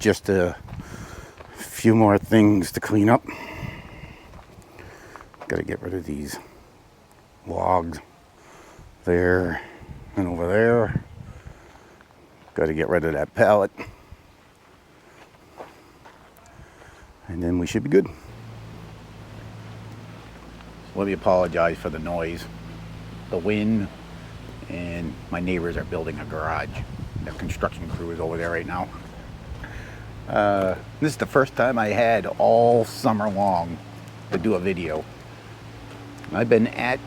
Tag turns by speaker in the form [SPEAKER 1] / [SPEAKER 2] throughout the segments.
[SPEAKER 1] just a few more things to clean up. Gotta get rid of these logs there and over there. Gotta get rid of that pallet. And then we should be good. Let me apologize for the noise, the wind, and my neighbors are building a garage. The construction crew is over there right now. This is the first time I had all summer long to do a video. I've been at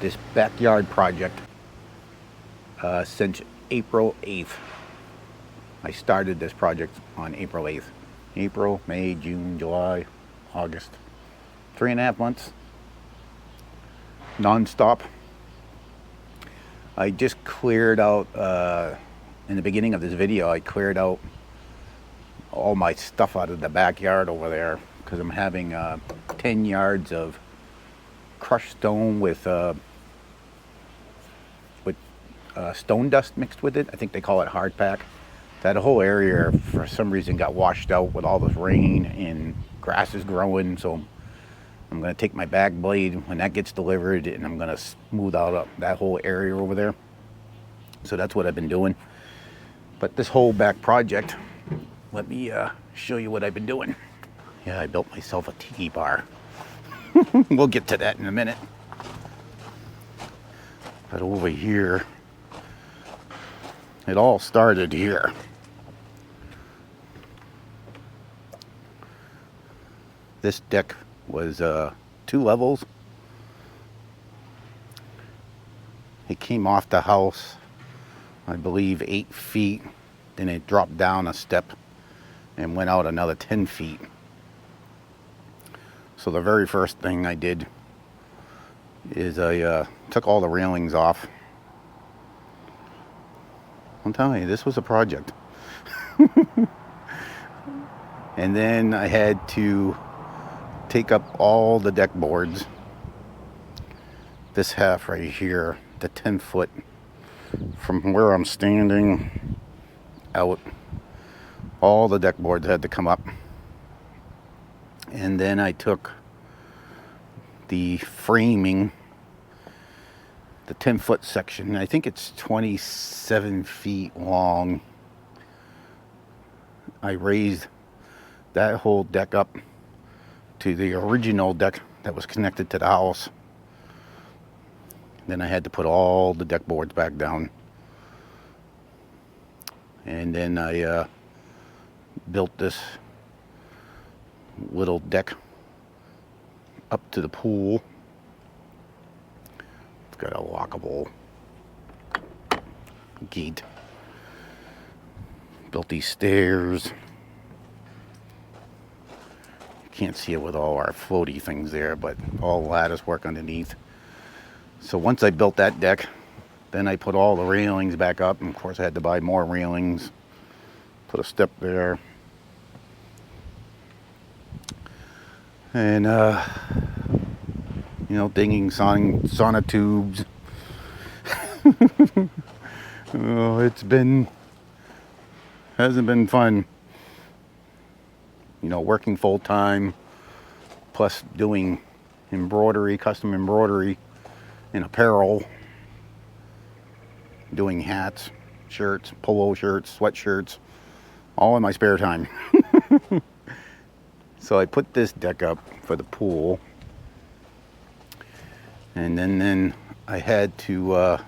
[SPEAKER 1] this backyard project since April 8th. I started this project on April 8th. April, May, June, July, August. 3.5 months. Non-stop. I just cleared out, in the beginning of this video, I cleared out all my stuff out of the backyard over there because I'm having 10 yards of crushed stone with stone dust mixed with it. I think they call it hard pack. That whole area for some reason got washed out with all this rain and grass is growing, so I'm going to take my back blade when that gets delivered and I'm going to smooth out that whole area over there. So that's what I've been doing. But this whole back project, let me show you what I've been doing. Yeah, I built myself a tiki bar. We'll get to that in a minute. But over here, it all started here. This deck was 2 levels. It came off the house, I believe 8 feet. Then it dropped down a step and went out another 10 feet. So the very first thing I did is I took all the railings off. I'm telling you, this was a project. And then I had to take up all the deck boards. This half right here, the 10 foot from where I'm standing out, all the deck boards had to come up. And then I took the framing, the 10 foot section, I think it's 27 feet long. I raised that whole deck up to the original deck that was connected to the house. Then I had to put all the deck boards back down. And then I built this little deck up to the pool. It's got a lockable gate. Built these stairs. Can't see it with all our floaty things there, but all lattice work underneath. So once I built that deck, then I put all the railings back up, and of course I had to buy more railings. Put a step there. And digging sonotubes. Oh, hasn't been fun. Working full time, plus doing embroidery, custom embroidery in apparel, doing hats, shirts, polo shirts, sweatshirts, all in my spare time. So I put this deck up for the pool, and then I had to,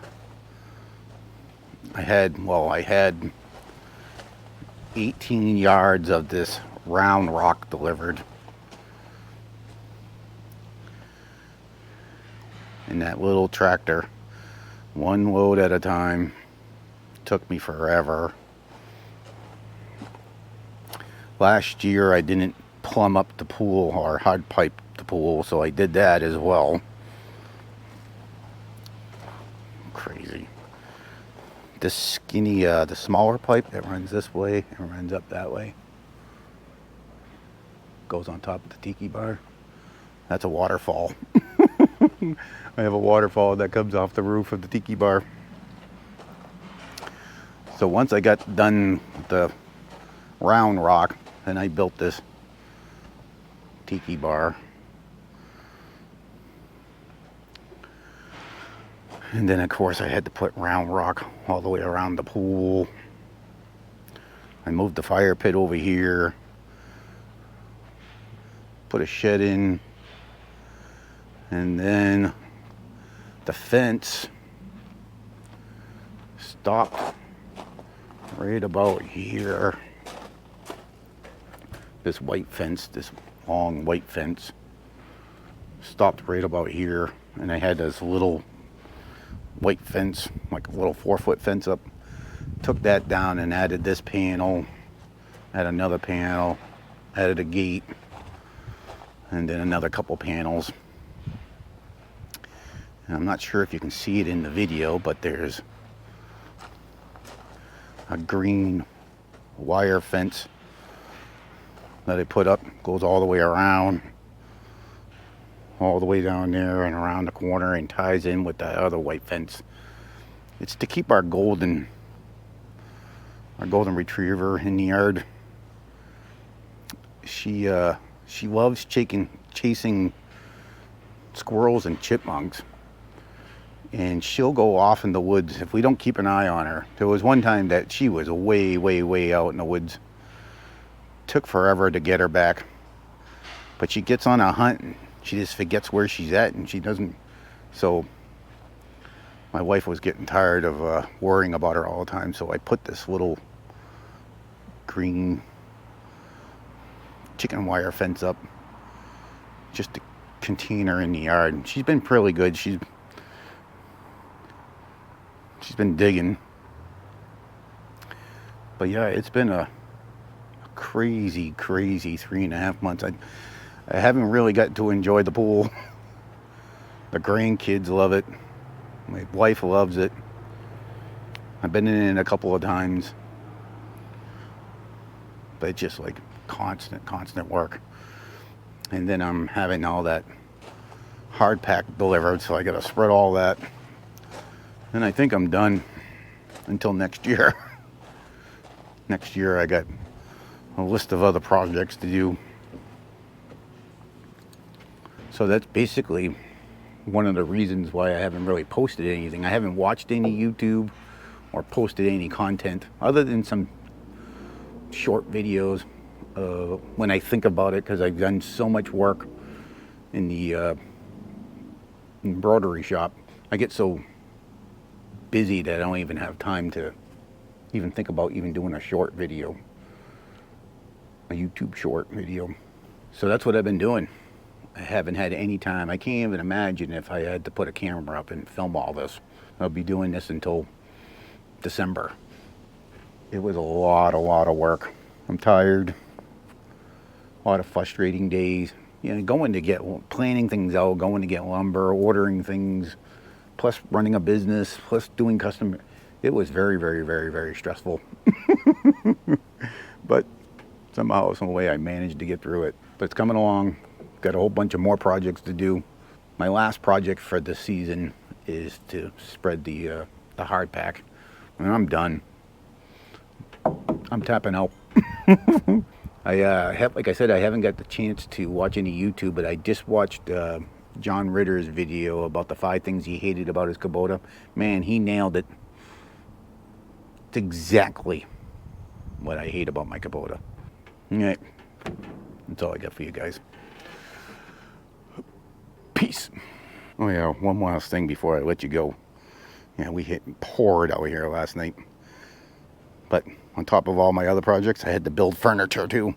[SPEAKER 1] I had 18 yards of this round rock delivered. In that little tractor, one load at a time. Took me forever. Last year I didn't plumb up the pool or hard pipe the pool, so I did that as well. Crazy. This skinny, the smaller pipe that runs this way and runs up that way, goes on top of the tiki bar. That's a waterfall. I have a waterfall that comes off the roof of the tiki bar. So once I got done the round rock, and I built this tiki bar. And then of course I had to put round rock all the way around the pool. I moved the fire pit over here, put a shed in, and then the fence stopped right about here. This white fence, this long white fence, stopped right about here, and I had this little white fence, like a little 4-foot fence up. Took that down and added this panel, added another panel, added a gate, and then another couple panels. And I'm not sure if you can see it in the video, but there's a green wire fence that I put up, goes all the way around, all the way down there and around the corner, and ties in with that other white fence. It's to keep our golden retriever in the yard. She loves chasing squirrels and chipmunks, and she'll go off in the woods if we don't keep an eye on her. There was one time that she was way out in the woods. Took forever to get her back, but she gets on a hunt and she just forgets where she's at, and she doesn't. So my wife was getting tired of worrying about her all the time, so I put this little green chicken wire fence up just to contain her in the yard. And she's been pretty good. She's been digging. But yeah, it's been a crazy 3.5 months. I haven't really got to enjoy the pool. The grandkids love it. My wife loves it. I've been in it a couple of times, but it's just like constant work. And then I'm having all that hard pack delivered, so I gotta spread all that. And I think I'm done until next year. Next year I got a list of other projects to do. So that's basically one of the reasons why I haven't really posted anything. I haven't watched any YouTube or posted any content other than some short videos when I think about it, because I've done so much work in the embroidery shop. I get so busy that I don't even have time to even think about even doing a short video, a YouTube short video. So that's what I've been doing. I haven't had any time. I can't even imagine if I had to put a camera up and film all this. I'll be doing this until December. It was a lot of work. I'm tired. A lot of frustrating days. You know, planning things out, going to get lumber, ordering things, plus running a business, plus doing custom. It was very stressful. But somehow, some way I managed to get through it. But it's coming along. Got a whole bunch of more projects to do. My last project for this season is to spread the hard pack. And I'm done. I'm tapping out. Like I said, I haven't got the chance to watch any YouTube, but I just watched John Ritter's video about the 5 things he hated about his Kubota. Man, he nailed it. It's exactly what I hate about my Kubota. All right, that's all I got for you guys. Peace. Oh yeah, one last thing before I let you go. Yeah, we poured out here last night. But on top of all my other projects, I had to build furniture too.